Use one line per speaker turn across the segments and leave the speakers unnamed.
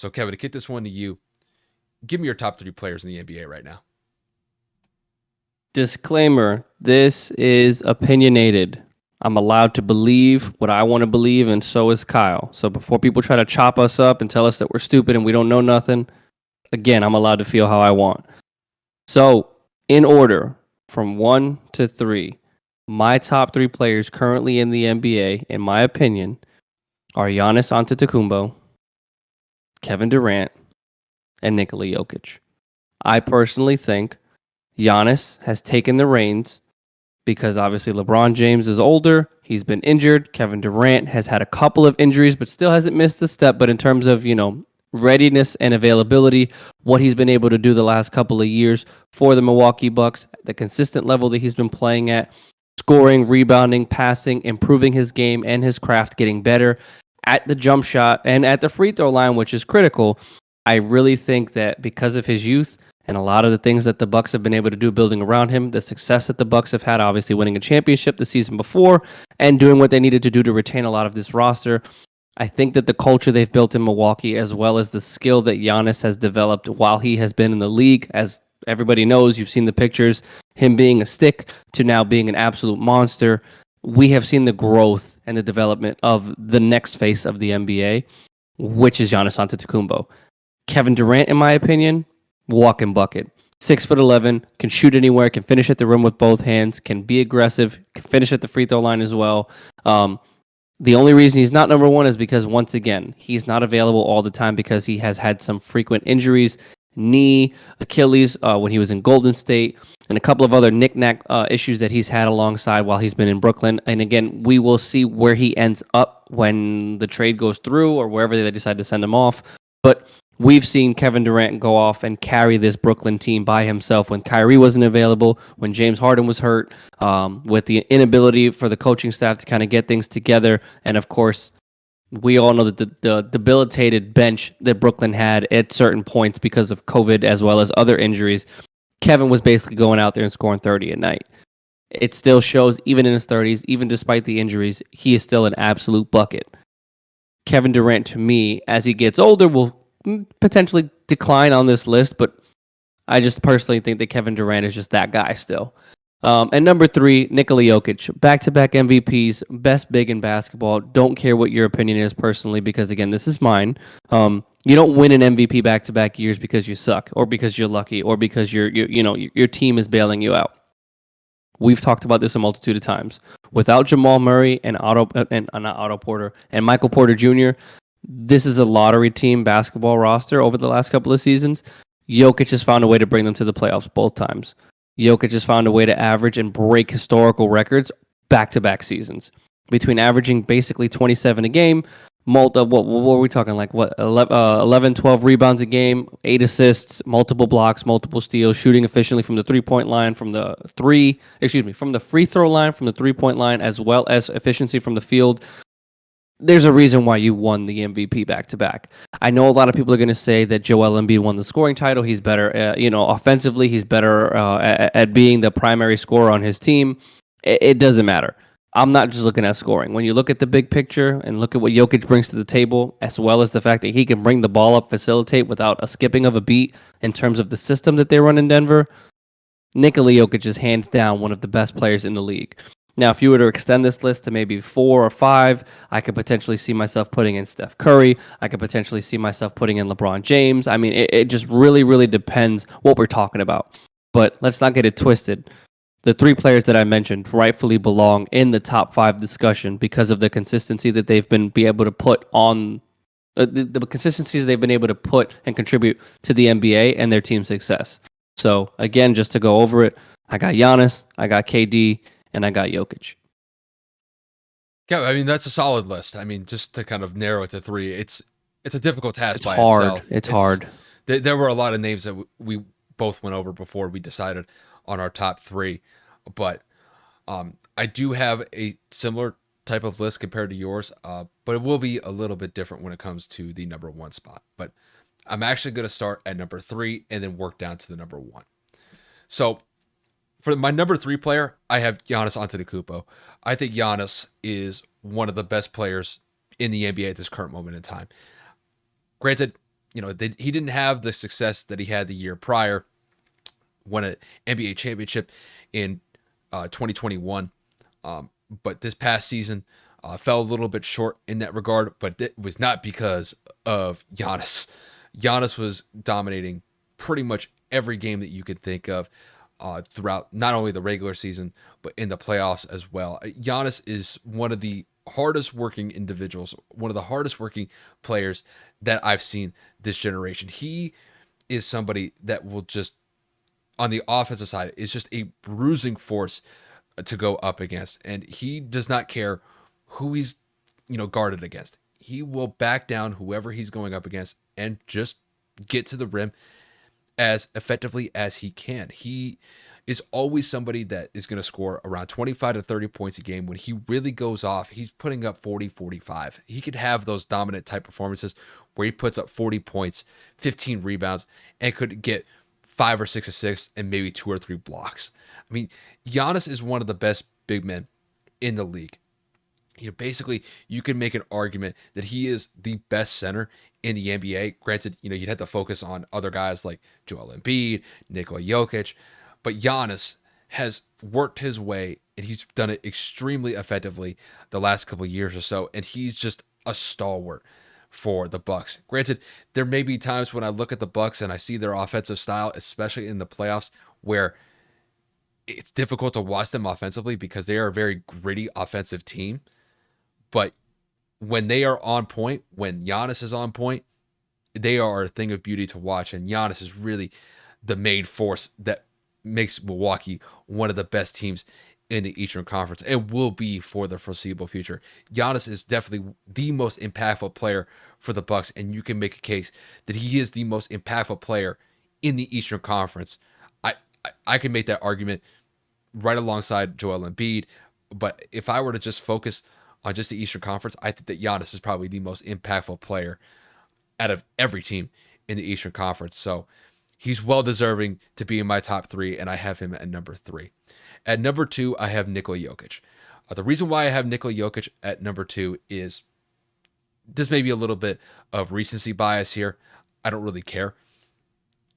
So, Kevin, to kick this one to you, give me your top 3 players in the NBA right now.
Disclaimer, this is opinionated. I'm allowed to believe what I want to believe, and so is Kyle. So before people try to chop us up and tell us that we're stupid and we don't know nothing, again, I'm allowed to feel how I want. So, in order, from 1 to 3, my top 3 players currently in the NBA, in my opinion, are Giannis Antetokounmpo, Kevin Durant, and Nikola Jokic. I personally think Giannis has taken the reins because obviously LeBron James is older. He's been injured. Kevin Durant has had a couple of injuries, but still hasn't missed a step. But in terms of, readiness and availability, what he's been able to do the last couple of years for the Milwaukee Bucks, the consistent level that he's been playing at, scoring, rebounding, passing, improving his game and his craft, getting better at the jump shot and at the free throw line, which is critical. I really think that because of his youth and a lot of the things that the Bucks have been able to do building around him, the success that the Bucks have had, obviously winning a championship the season before and doing what they needed to do to retain a lot of this roster, I think that the culture they've built in Milwaukee, as well as the skill that Giannis has developed while he has been in the league, as everybody knows, you've seen the pictures, him being a stick to now being an absolute monster. We have seen the growth and the development of the next face of the NBA, which is Giannis Antetokounmpo. Kevin Durant, in my opinion, walking bucket. 6'11", can shoot anywhere, can finish at the rim with both hands, can be aggressive, can finish at the free throw line as well. The only reason he's not number one is because, once again, he's not available all the time because he has had some frequent injuries, knee, Achilles when he was in Golden State, and a couple of other knick-knack issues that he's had alongside while he's been in Brooklyn. And again, we will see where he ends up when the trade goes through or wherever they decide to send him off. But we've seen Kevin Durant go off and carry this Brooklyn team by himself when Kyrie wasn't available, when James Harden was hurt, with the inability for the coaching staff to kind of get things together. And of course, we all know that the debilitated bench that Brooklyn had at certain points because of COVID as well as other injuries, Kevin was basically going out there and scoring 30 a night. It still shows, even in his 30s, even despite the injuries, he is still an absolute bucket. Kevin Durant, to me, as he gets older, will potentially decline on this list, but I just personally think that Kevin Durant is just that guy still. And number 3, Nikola Jokic, back-to-back MVPs, best big in basketball. Don't care what your opinion is personally, because again, this is mine. You don't win an MVP back-to-back years because you suck, or because you're lucky, or because your team is bailing you out. We've talked about this a multitude of times. Without Jamal Murray and Michael Porter Jr., this is a lottery team basketball roster over the last couple of seasons. Jokic has found a way to bring them to the playoffs both times. Jokic has found a way to average and break historical records back-to-back seasons. Between averaging basically 27 a game, what were we talking, 11, 12 rebounds a game, 8 assists, multiple blocks, multiple steals, shooting efficiently from the three-point line, from the free throw line, from the three-point line, as well as efficiency from the field. There's a reason why you won the MVP back-to-back. I know a lot of people are going to say that Joel Embiid won the scoring title. He's better, offensively. He's better at being the primary scorer on his team. It doesn't matter. I'm not just looking at scoring. When you look at the big picture and look at what Jokic brings to the table, as well as the fact that he can bring the ball up, facilitate without a skipping of a beat in terms of the system that they run in Denver, Nikola Jokic is hands down one of the best players in the league. Now, if you were to extend this list to maybe 4 or 5, I could potentially see myself putting in Steph Curry. I could potentially see myself putting in LeBron James. I mean, it just really, really depends what we're talking about. But let's not get it twisted. The 3 players that I mentioned rightfully belong in the top 5 discussion because of the consistency that they've been able to put on the consistencies they've been able to put and contribute to the NBA and their team's success. So again, just to go over it, I got Giannis, I got KD, and I got Jokic.
Yeah, I mean, that's a solid list. I mean, just to kind of narrow it to 3, it's a difficult task
it's
by
hard.
itself.
It's hard.
There were a lot of names that we both went over before we decided on our top 3, but I do have a similar type of list compared to yours, but it will be a little bit different when it comes to the number 1 spot. But I'm actually going to start at number 3 and then work down to the number 1. So for my number 3 player, I have Giannis Antetokounmpo. I think Giannis is one of the best players in the NBA at this current moment in time. Granted, he didn't have the success that he had the year prior, won an NBA championship in 2021. But this past season fell a little bit short in that regard, but it was not because of Giannis. Giannis was dominating pretty much every game that you could think of throughout not only the regular season, but in the playoffs as well. Giannis is one of the hardest working individuals, one of the hardest working players that I've seen this generation. He is somebody that will just, on the offensive side, is just a bruising force to go up against. And he does not care who he's, guarded against. He will back down whoever he's going up against and just get to the rim as effectively as he can. He is always somebody that is going to score around 25 to 30 points a game. When he really goes off, he's putting up 40, 45. He could have those dominant type performances where he puts up 40 points, 15 rebounds, and could get 5 or 6 assists and maybe 2 or 3 blocks. I mean, Giannis is one of the best big men in the league. Basically, you can make an argument that he is the best center in the NBA. Granted, you'd have to focus on other guys like Joel Embiid, Nikola Jokic, but Giannis has worked his way, and he's done it extremely effectively the last couple of years or so, and he's just a stalwart for the Bucks. Granted, there may be times when I look at the Bucks and I see their offensive style, especially in the playoffs, where it's difficult to watch them offensively because they are a very gritty offensive team. But when they are on point, when Giannis is on point, they are a thing of beauty to watch. And Giannis is really the main force that makes Milwaukee one of the best teams in the Eastern Conference and will be for the foreseeable future. Giannis is definitely the most impactful player for the Bucks, and you can make a case that he is the most impactful player in the Eastern Conference. I can make that argument right alongside Joel Embiid, but if I were to just focus on just the Eastern Conference, I think that Giannis is probably the most impactful player out of every team in the Eastern Conference. So he's well deserving to be in my top 3, and I have him at number 3. At number 2, I have Nikola Jokic. The reason why I have Nikola Jokic at number 2 is this may be a little bit of recency bias here. I don't really care.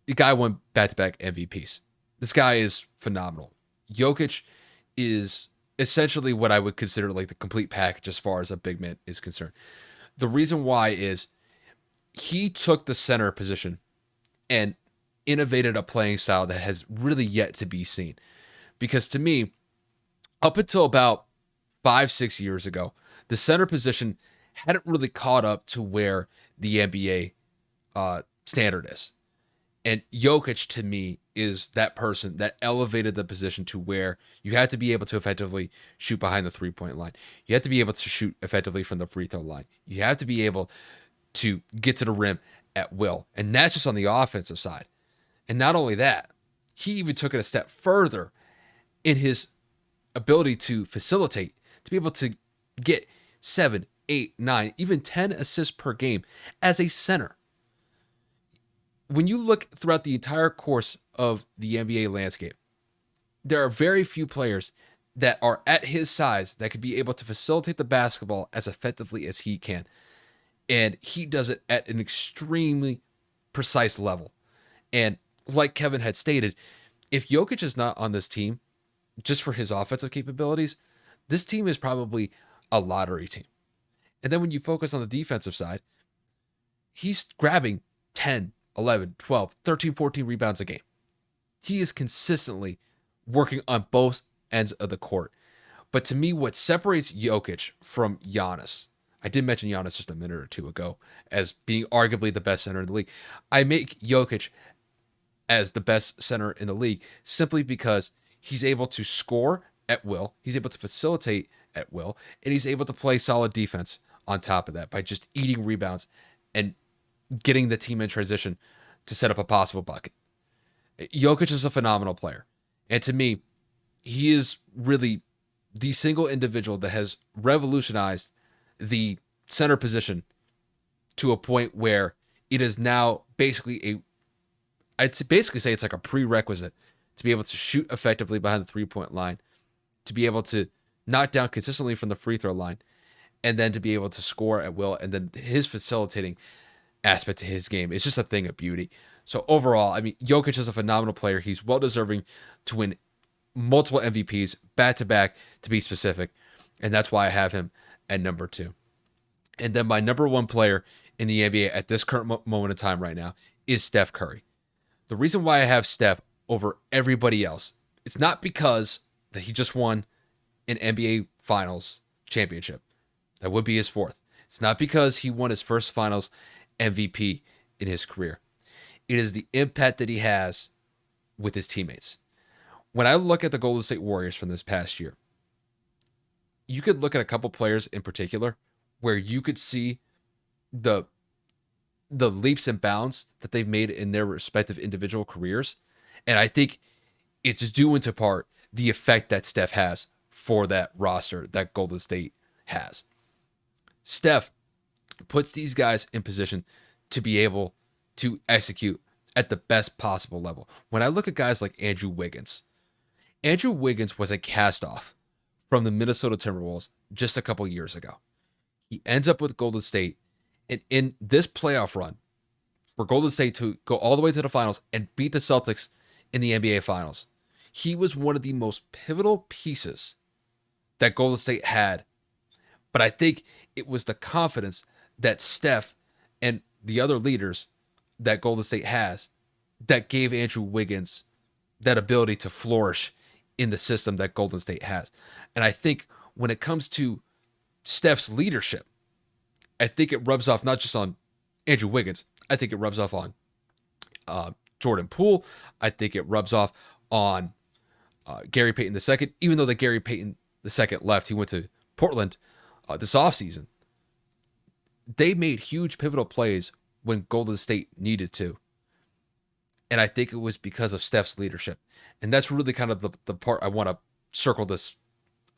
The guy won back-to-back MVPs. This guy is phenomenal. Jokic is essentially what I would consider like the complete package as far as a big man is concerned. The reason why is he took the center position and innovated a playing style that has really yet to be seen. Because to me, up until about 5-6 years ago, the center position hadn't really caught up to where the NBA standard is. And Jokic, to me, is that person that elevated the position to where you had to be able to effectively shoot behind the three-point line. You have to be able to shoot effectively from the free throw line. You have to be able to get to the rim at will. And that's just on the offensive side. And not only that, he even took it a step further in his ability to facilitate, to be able to get 7, 8, 9, even 10 assists per game as a center. When you look throughout the entire course of the NBA landscape, there are very few players that are at his size that could be able to facilitate the basketball as effectively as he can. And he does it at an extremely precise level. And like Kevin had stated, if Jokic is not on this team, just for his offensive capabilities, this team is probably a lottery team. And then when you focus on the defensive side, he's grabbing 10, 11, 12, 13, 14 rebounds a game. He is consistently working on both ends of the court. But to me, what separates Jokic from Giannis, I did mention Giannis just a minute or two ago as being arguably the best center in the league. I make Jokic as the best center in the league simply because he's able to score at will, he's able to facilitate at will, and he's able to play solid defense on top of that by just eating rebounds and getting the team in transition to set up a possible bucket. Jokic is a phenomenal player. And to me, he is really the single individual that has revolutionized the center position to a point where it is now basically I'd basically say it's like a prerequisite to be able to shoot effectively behind the three-point line, to be able to knock down consistently from the free throw line, and then to be able to score at will. And then his facilitating aspect to his game. It's just a thing of beauty. So overall, I mean, Jokic is a phenomenal player. He's well deserving to win multiple MVPs back to back, to be specific, and that's why I have him at number 2. And then my number 1 player in the NBA at this current moment in time right now is Steph Curry. The reason why I have Steph over everybody else, it's not because that he just won an NBA Finals championship. That would be his 4th. It's not because he won his first Finals MVP in his career. It is the impact that he has with his teammates. When I look at the Golden State Warriors from this past year, you could look at a couple players in particular where you could see the leaps and bounds that they've made in their respective individual careers. And I think it's due into part the effect that Steph has for that roster that Golden State has. Steph puts these guys in position to be able to execute at the best possible level. When I look at guys like Andrew Wiggins was a cast-off from the Minnesota Timberwolves just a couple years ago. He ends up with Golden State, and in this playoff run, for Golden State to go all the way to the finals and beat the Celtics in the NBA Finals, he was one of the most pivotal pieces that Golden State had. But I think it was the confidence that Steph and the other leaders that Golden State has that gave Andrew Wiggins that ability to flourish in the system that Golden State has. And I think when it comes to Steph's leadership, I think it rubs off not just on Andrew Wiggins. I think it rubs off on Jordan Poole. I think it rubs off on Gary Payton II. Even though the Gary Payton II left, he went to Portland this offseason. They made huge pivotal plays when Golden State needed to. And I think it was because of Steph's leadership. And that's really kind of the part I want to circle this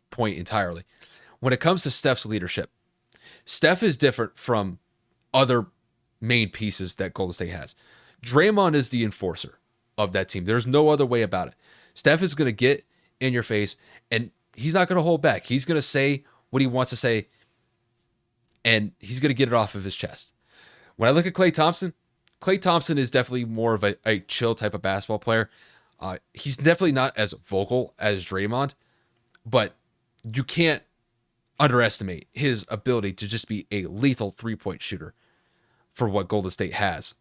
point entirely. When it comes to Steph's leadership, Steph is different from other main pieces that Golden State has. Draymond is the enforcer of that team. There's no other way about it. Steph is going to get in your face, and he's not going to hold back. He's going to say what he wants to say, and he's going to get it off of his chest. When I look at Klay Thompson is definitely more of a chill type of basketball player. He's definitely not as vocal as Draymond, but you can't underestimate his ability to just be a lethal three-point shooter for what Golden State has.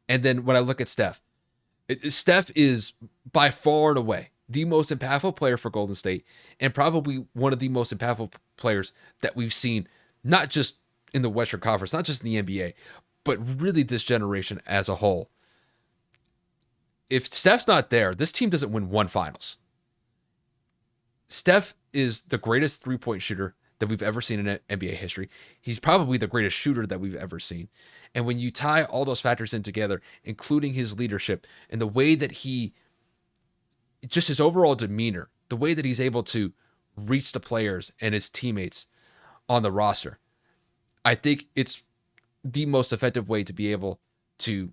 And then when I look at Steph is by far and away the most impactful player for Golden State, and probably one of the most impactful players that we've seen, not just in the Western Conference, not just in the NBA, but really this generation as a whole. If Steph's not there, this team doesn't win one finals. Steph is the greatest three-point shooter that we've ever seen in NBA history. He's probably the greatest shooter that we've ever seen. And when you tie all those factors in together, including his leadership and the way that just his overall demeanor, the way that he's able to reach the players and his teammates on the roster, I think it's the most effective way to be able to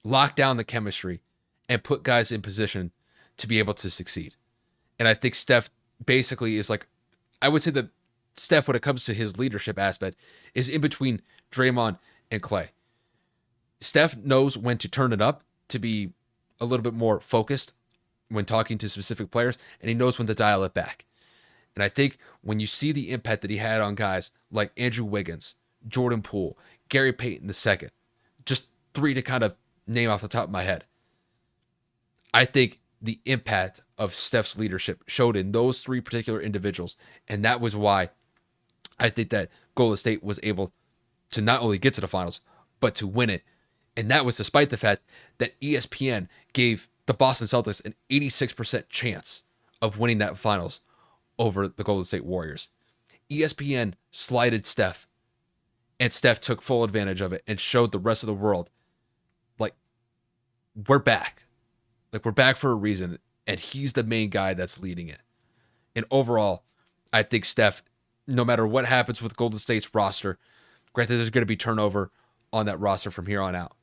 lock down the chemistry and put guys in position to be able to succeed. And I think Steph basically is like, I would say that Steph, when it comes to his leadership aspect, is in between Draymond and Klay. Steph knows when to turn it up to be a little bit more focused when talking to specific players, and he knows when to dial it back. And I think when you see the impact that he had on guys like Andrew Wiggins, Jordan Poole, Gary Payton II, just three to kind of name off the top of my head, I think the impact of Steph's leadership showed in those three particular individuals. And that was why I think that Golden State was able to not only get to the finals, but to win it. And that was despite the fact that ESPN gave the Boston Celtics an 86% chance of winning that finals over the Golden State Warriors. ESPN slighted Steph, and Steph took full advantage of it and showed the rest of the world, like, we're back. Like, we're back for a reason, and he's the main guy that's leading it. And overall, I think Steph, no matter what happens with Golden State's roster, granted there's going to be turnover on that roster from here on out,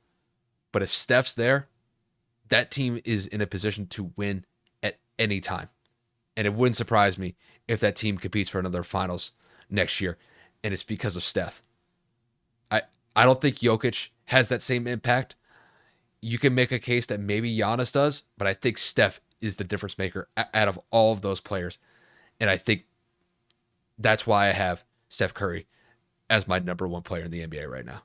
but if Steph's there, that team is in a position to win at any time. And it wouldn't surprise me if that team competes for another finals next year, and it's because of Steph. I don't think Jokic has that same impact. You can make a case that maybe Giannis does, but I think Steph is the difference maker out of all of those players. And I think that's why I have Steph Curry as my number one player in the NBA right now.